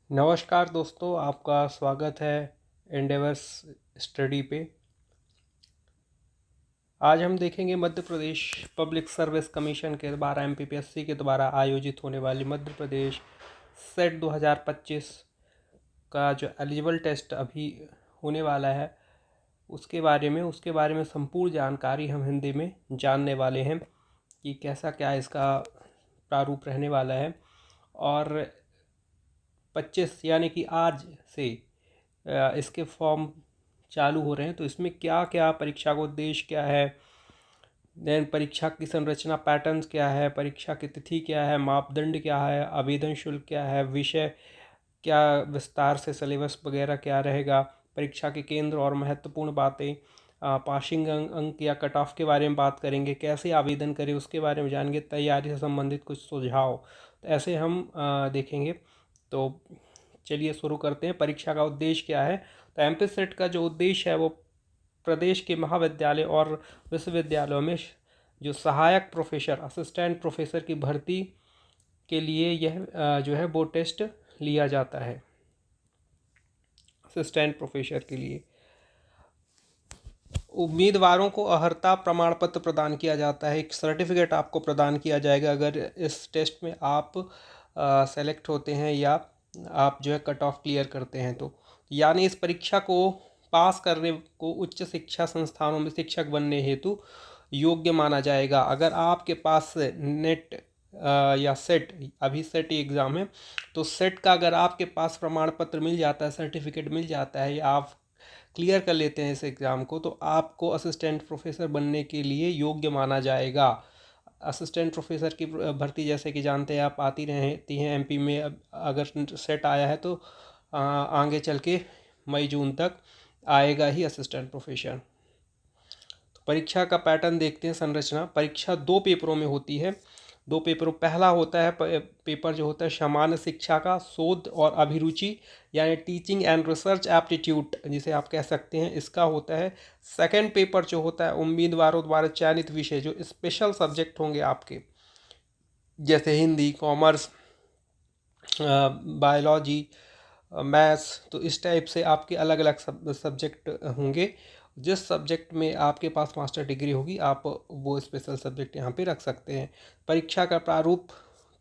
नमस्कार दोस्तों, आपका स्वागत है एंडेवर्स स्टडी पे। आज हम देखेंगे Madhya Pradesh public service commission के द्वारा एमपीपीएससी के द्वारा आयोजित होने वाली मध्य प्रदेश सेट 2025 का जो एलिजिबल टेस्ट अभी होने वाला है उसके बारे में संपूर्ण जानकारी हम हिंदी में जानने वाले हैं कि कैसा क्या इसका प्रारूप रहने वाला है। और 25 यानी कि आज से इसके फॉर्म चालू हो रहे हैं। तो इसमें क्या क्या परीक्षा का उद्देश्य क्या है, देन परीक्षा की संरचना पैटर्न्स क्या है, परीक्षा की तिथि क्या है, मापदंड क्या है, आवेदन शुल्क क्या है, विषय क्या विस्तार से सिलेबस वगैरह क्या रहेगा, परीक्षा के केंद्र और महत्वपूर्ण बातें, पासिंग अंक या कट ऑफ के बारे में बात करेंगे, कैसे आवेदन करें उसके बारे में जानेंगे, तैयारी से संबंधित कुछ सुझाव, तो ऐसे हम देखेंगे। तो चलिए शुरू करते हैं। परीक्षा का उद्देश्य क्या है? तो एमपी सेट का जो उद्देश्य है वो प्रदेश के महाविद्यालय और विश्वविद्यालयों में जो सहायक प्रोफेसर असिस्टेंट प्रोफेसर की भर्ती के लिए यह जो है वो टेस्ट लिया जाता है। असिस्टेंट प्रोफेसर के लिए उम्मीदवारों को अर्हता प्रमाण पत्र प्रदान किया जाता है। एक सर्टिफिकेट आपको प्रदान किया जाएगा अगर इस टेस्ट में आप सेलेक्ट होते हैं या आप जो है कट ऑफ क्लियर करते हैं। तो यानी इस परीक्षा को पास करने को उच्च शिक्षा संस्थानों में शिक्षक बनने हेतु योग्य माना जाएगा। अगर आपके पास नेट या सेट, अभी सेट एग्ज़ाम है, तो सेट का अगर आपके पास प्रमाण पत्र मिल जाता है, सर्टिफिकेट मिल जाता है या आप क्लियर कर लेते हैं इस एग्ज़ाम को, तो आपको असिस्टेंट प्रोफेसर बनने के लिए योग्य माना जाएगा। असिस्टेंट प्रोफेसर की भर्ती जैसे कि जानते हैं आप आती रहती हैं एमपी में। अगर सेट आया है तो आगे चल के मई जून तक आएगा ही असिस्टेंट प्रोफेसर। तो परीक्षा का पैटर्न देखते हैं। संरचना, परीक्षा 2 पेपरों में होती है। 2 पेपरों, पहला होता है पेपर जो होता है सामान्य शिक्षा का, शोध और अभिरुचि यानी टीचिंग एंड रिसर्च एप्टीट्यूड जिसे आप कह सकते हैं, इसका होता है। सेकंड पेपर जो होता है उम्मीदवारों द्वारा चयनित विषय जो स्पेशल सब्जेक्ट होंगे आपके, जैसे हिंदी, कॉमर्स, बायोलॉजी, मैथ्स, तो इस टाइप से आपके अलग अलग सब्जेक्ट होंगे। जिस सब्जेक्ट में आपके पास मास्टर डिग्री होगी आप वो स्पेशल सब्जेक्ट यहाँ पे रख सकते हैं। परीक्षा का प्रारूप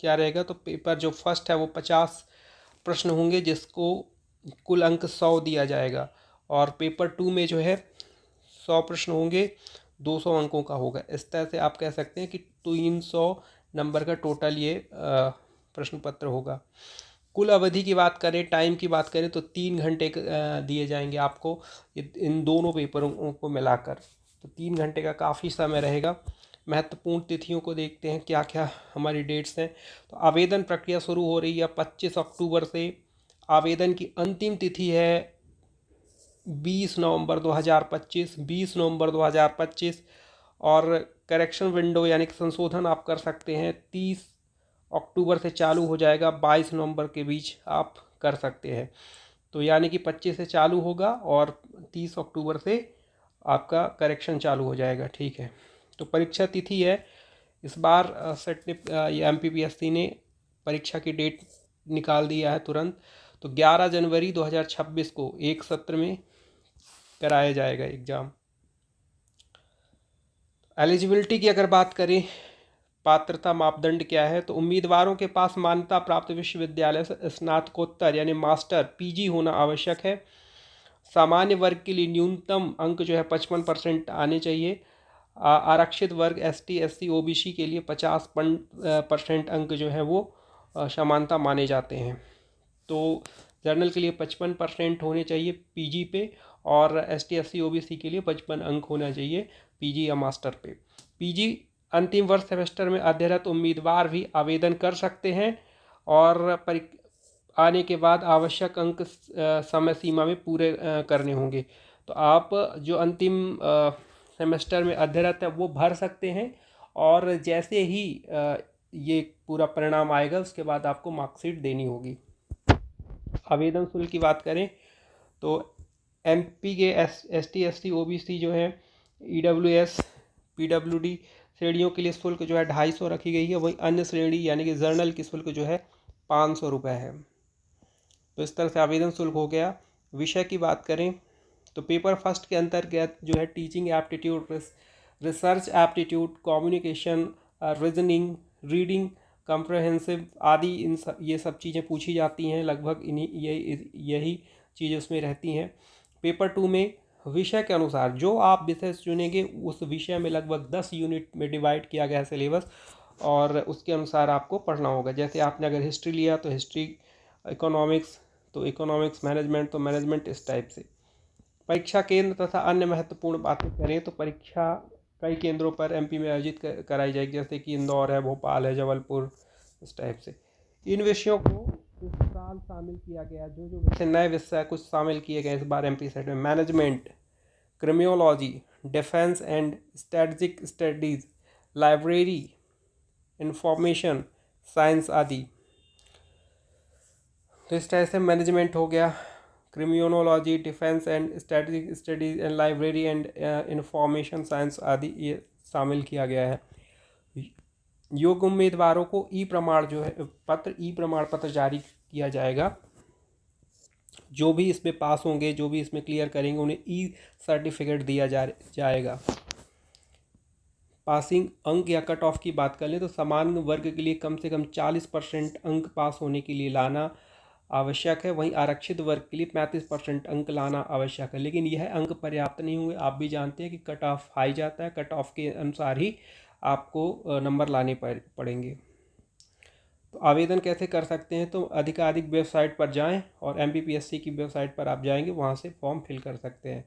क्या रहेगा? तो पेपर जो फर्स्ट है वो 50 प्रश्न होंगे जिसको कुल अंक 100 दिया जाएगा। और पेपर 2 में जो है 100 प्रश्न होंगे, 200 अंकों का होगा। इस तरह से आप कह सकते हैं कि 300 नंबर का टोटल ये प्रश्न पत्र होगा। कुल अवधि की बात करें, टाइम की बात करें, तो 3 घंटे दिए जाएंगे आपको इन दोनों पेपरों को मिलाकर। तो 3 घंटे का काफ़ी समय रहेगा। महत्वपूर्ण तिथियों को देखते हैं क्या क्या हमारी डेट्स हैं। तो आवेदन प्रक्रिया शुरू हो रही है 25 अक्टूबर से। आवेदन की अंतिम तिथि है 20 नवंबर 2025, 20 नवंबर 2025। और करेक्शन विंडो यानी कि संशोधन आप कर सकते हैं 30 अक्टूबर से चालू हो जाएगा, 22 नवंबर के बीच आप कर सकते हैं। तो यानी कि 25 से चालू होगा और 30 अक्टूबर से आपका करेक्शन चालू हो जाएगा। ठीक है। तो परीक्षा तिथि है इस बार सेट ने या एमपीपीएससी ने परीक्षा की डेट निकाल दिया है तुरंत। तो 11 जनवरी 2026 को एक सत्र में कराया जाएगा एग्ज़ाम। एलिजिबिलिटी की अगर बात करें, पात्रता मापदंड क्या है? तो उम्मीदवारों के पास मान्यता प्राप्त विश्वविद्यालय से स्नातकोत्तर यानी मास्टर पीजी होना आवश्यक है। सामान्य वर्ग के लिए न्यूनतम अंक जो है 55% आने चाहिए। आरक्षित वर्ग एसटी एससी ओबीसी के लिए 50% अंक जो है वो समानता माने जाते हैं। तो जर्नल के लिए 55% होने चाहिए पीजी पे, और एसटी एससी ओबीसी के लिए 55 अंक होना चाहिए पीजी या मास्टर पे। पीजी अंतिम वर्ष सेमेस्टर में अध्ययनरत उम्मीदवार भी आवेदन कर सकते हैं और आने के बाद आवश्यक अंक समय सीमा में पूरे करने होंगे। तो आप जो अंतिम सेमेस्टर में अध्ययनरत है वो भर सकते हैं, और जैसे ही ये पूरा परिणाम आएगा उसके बाद आपको मार्कशीट देनी होगी। आवेदन शुल्क की बात करें तो एमपी के S T S T O B C जो है EWS PWD श्रेणियों के लिए शुल्क जो है 250 रखी गई है। वहीं अन्य श्रेणी यानी कि जर्नल की शुल्क जो है 500 रुपये है। तो इस तरह से आवेदन शुल्क हो गया। विषय की बात करें तो पेपर फर्स्ट के अंतर्गत जो है teaching aptitude, research aptitude, communication, reasoning, reading comprehensive आदि ये सब चीज़ें पूछी जाती हैं। लगभग इन्हीं यही चीज़ें उसमें रहती हैं। पेपर 2 में विषय के अनुसार जो आप विषय चुनेंगे उस विषय में लगभग 10 यूनिट में डिवाइड किया गया है सिलेबस, और उसके अनुसार आपको पढ़ना होगा। जैसे आपने अगर हिस्ट्री लिया तो हिस्ट्री, इकोनॉमिक्स तो इकोनॉमिक्स, मैनेजमेंट तो मैनेजमेंट, इस टाइप से। परीक्षा केंद्र तथा अन्य महत्वपूर्ण बातें करें तो परीक्षा कई केंद्रों पर एमपी में आयोजित कराई जाएगी, जैसे कि इंदौर है, भोपाल है, जबलपुर, इस टाइप से। इन विषयों को इस साल शामिल किया गया, जो जो विषय नए विषय कुछ शामिल किए गए इस बार एमपी सेट में: management, criminology, defence and strategic studies, library, information science आदि। तो इस तरह से मैनेजमेंट हो गया, criminology, defence and strategic studies and library and information science आदि ये शामिल किया गया है। योग्य उम्मीदवारों को ई प्रमाण जो है ई प्रमाण पत्र जारी किया जाएगा। जो भी इसमें पास होंगे, जो भी इसमें क्लियर करेंगे, उन्हें ई सर्टिफिकेट दिया जाएगा। पासिंग अंक या कट ऑफ की बात कर लें तो सामान्य वर्ग के लिए कम से कम 40% अंक पास होने के लिए लाना आवश्यक है। वहीं आरक्षित वर्ग के लिए 35% अंक लाना आवश्यक है। लेकिन यह अंक पर्याप्त नहीं होंगे। आप भी जानते हैं कि कट ऑफ हाई जाता है, कट ऑफ के अनुसार ही आपको नंबर लाने पड़ेंगे। तो आवेदन कैसे कर सकते हैं? तो अधिकाधिक वेबसाइट पर जाएं और एमपीपीएससी की वेबसाइट पर आप जाएंगे, वहां से फॉर्म फिल कर सकते हैं।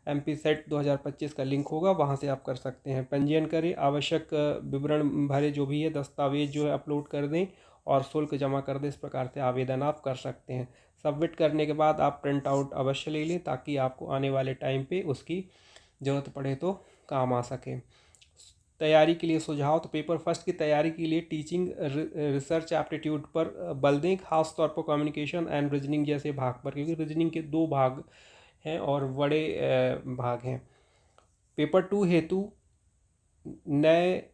एमपी सेट 2025 का लिंक होगा, वहां से आप कर सकते हैं। पंजीयन करें, आवश्यक विवरण भरे, जो भी है दस्तावेज जो है अपलोड कर दें और शुल्क जमा कर दें। इस प्रकार से आवेदन आप कर सकते हैं। सबमिट करने के बाद आप प्रिंट आउट अवश्य ले लें, ताकि आपको आने वाले टाइम पे उसकी ज़रूरत पड़े तो काम आ सके। तैयारी के लिए सुझाव, तो पेपर फर्स्ट की तैयारी के लिए टीचिंग रिसर्च एप्टीट्यूड पर बल दें, खास तौर पर कम्युनिकेशन एंड रीजनिंग जैसे भाग पर, क्योंकि रीजनिंग के 2 भाग हैं और बड़े भाग हैं। पेपर 2 हेतु नए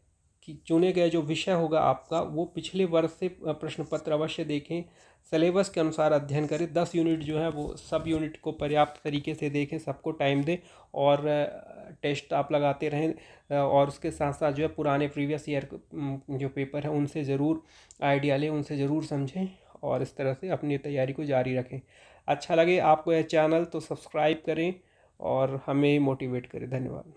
चुने गए जो विषय होगा आपका, वो पिछले वर्ष से प्रश्न पत्र अवश्य देखें। सिलेबस के अनुसार अध्ययन करें। 10 यूनिट जो है वो सब यूनिट को पर्याप्त तरीके से देखें, सबको टाइम दें और टेस्ट आप लगाते रहें। और उसके साथ साथ जो है पुराने प्रीवियस ईयर जो पेपर हैं उनसे ज़रूर आइडिया लें, उनसे ज़रूर समझें और इस तरह से अपनी तैयारी को जारी रखें। अच्छा लगे आपको यह चैनल तो सब्सक्राइब करें और हमें मोटिवेट करें। धन्यवाद।